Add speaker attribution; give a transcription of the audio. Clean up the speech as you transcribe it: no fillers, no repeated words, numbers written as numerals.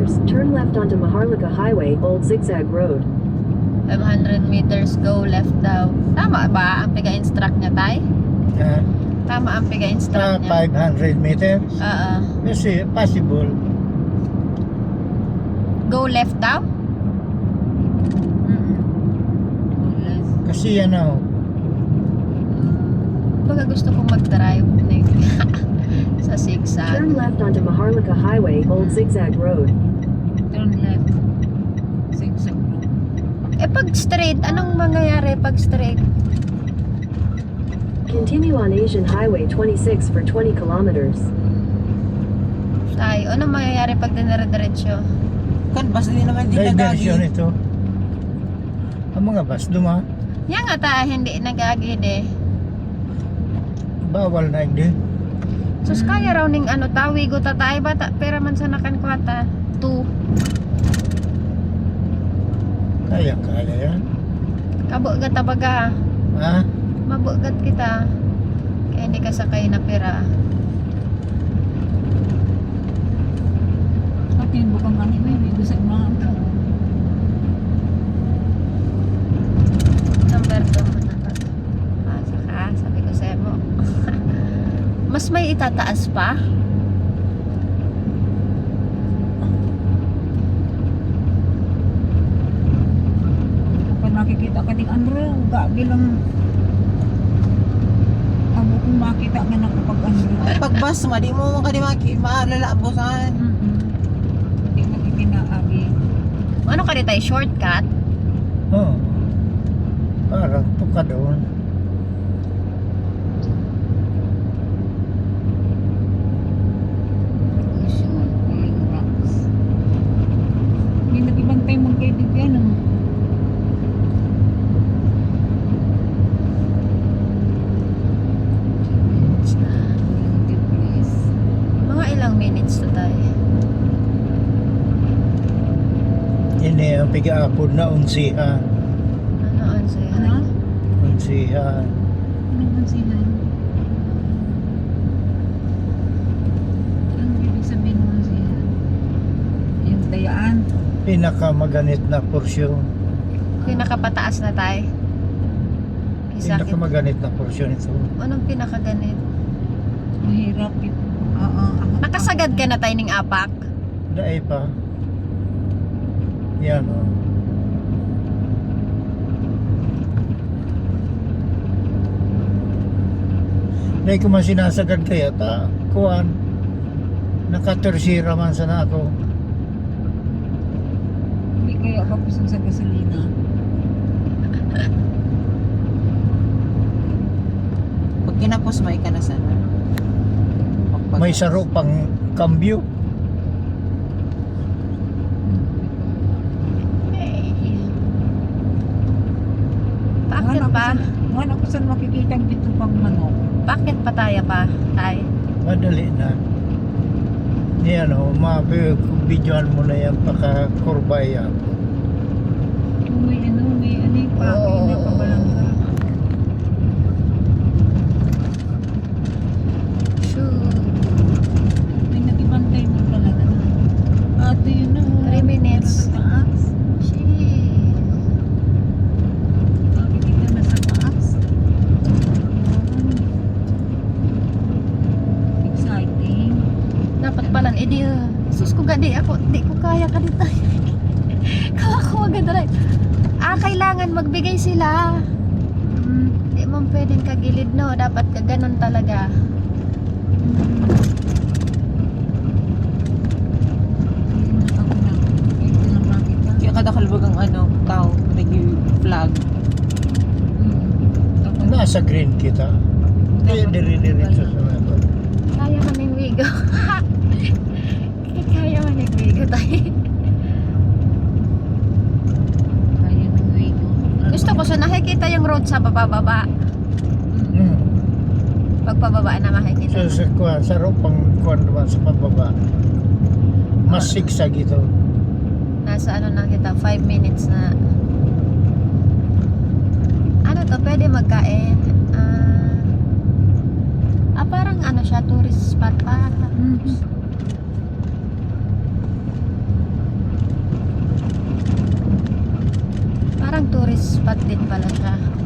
Speaker 1: meters, turn left onto Maharlika Highway, Old Zigzag Road.
Speaker 2: 500 meters, go left daw. Tama ba ang piga-instruct niya, tay?
Speaker 3: Ah,
Speaker 2: Tama ang piga-instruct niya?
Speaker 3: 500 meters.
Speaker 2: Oo.
Speaker 3: Kasi possible.
Speaker 2: Go left daw? Go left.
Speaker 3: Kasi ano,
Speaker 2: Baga gusto kong mag-drive sa zigzag.
Speaker 1: Turn left onto Maharlika Highway, Old Zigzag Road.
Speaker 4: Turn left. Zigzag road.
Speaker 2: Eh pag straight, anong mangyayari pag straight?
Speaker 1: Continue on Asian Highway 26 for 20 kilometers.
Speaker 2: Tay, anong mangyayari pag dinire-diretso?
Speaker 4: Kan basta din naman din
Speaker 3: diversion
Speaker 4: nagagi.
Speaker 3: ito. Ang mga bus duma,
Speaker 2: Yan nga ta, hindi nagagid eh.
Speaker 3: bawal na hindi.
Speaker 2: Sus kaya raw ning ano tawi go ta tayo bata pera man sa nakan kwata 2
Speaker 3: Kaya yan.
Speaker 2: kabugat tabaga
Speaker 3: Ha?
Speaker 2: mabugat kita kaya hindi ka sakay na pera.
Speaker 4: Pati bukang ani may gusto mga ito.
Speaker 2: Number 2 saka sabi ko sa mo. Mas may itataas pa?
Speaker 4: Kapag nakikita ka din Andrew, gabi lang abo kung makita nga nakapag Andrew.
Speaker 5: Ay, pag bus mo, di mo ka di maalalabosan.
Speaker 4: Hindi nakikinaagi.
Speaker 2: Ano ka tayo shortcut?
Speaker 3: Oo. Parang tuka doon.
Speaker 4: Hindi nag-ibantay mong kaibigan.
Speaker 2: Mga ilang minutes to tayo?
Speaker 3: Ini ang piga-apod na unsihan.
Speaker 2: Ano on sa'yo?
Speaker 4: Ano?
Speaker 3: Unsihan.
Speaker 4: Ano man sila? Ang ibig sabihin mo siya? Yung dayaan.
Speaker 3: Pinakamaganit na porsyon.
Speaker 2: Pinakapataas na tayo? Isa
Speaker 3: Pinakamaganit na porsyon ito.
Speaker 2: Anong pinakaganit?
Speaker 4: Mahirap ito. Oo.
Speaker 2: Nakasagad ka na tayo ning apak?
Speaker 3: Daay pa. Yan o. Dahil ko man sinasagad kaya ta, kuhan. Nakatursira man sana ako.
Speaker 4: Hindi kaya kapusan sa gasolina.
Speaker 5: Pag kinapos mo, ka na sana.
Speaker 3: May saro pang kambyo.
Speaker 2: Bakit pa?
Speaker 4: Wala ko saan makikita dito pang manok.
Speaker 2: Bakit pa tayo pa? Tay?
Speaker 3: Madali na. Yan o, mabibidyoan mo na yan paka-kurba yan.
Speaker 4: May ano yung pake na pabalangga.
Speaker 2: Shoot.
Speaker 4: May nag-ibantay mo talaga na. Ate yun na.
Speaker 2: 3 minutes.
Speaker 4: Taas.
Speaker 2: Shit.
Speaker 4: Nakikita na sa taas. Exciting.
Speaker 2: Dapat pala, di, sus ko gadi ako, di ko kaya ka dito. Kawa ko mag-drive. Kailangan magbigay sila. Di mo pwedeng kagilid, no? Dapat ka ganun talaga.
Speaker 4: Ako na. Ito lang nakita.
Speaker 5: Kaya kada kalbag ang ano, tao, nag-flag.
Speaker 3: Nasa green kita. Kaya diri-diretso sa nato.
Speaker 2: Kaya man yung wigo. Kaya man yung wigo tayo.
Speaker 4: Kaya ng wigo.
Speaker 2: Gusto ko sa nakikita yung road sa bababa.
Speaker 3: Hmm.
Speaker 2: Pag pababa na makikita.
Speaker 3: So, sa kuhan, saro pang kuhan naman sa pababa. Mas sigsag ito.
Speaker 2: Nasa ano na kita, 5 minutes na. Ano to, pwede magkain. Parang ano siya, tourist spot pa. parang tourist spot din pala siya.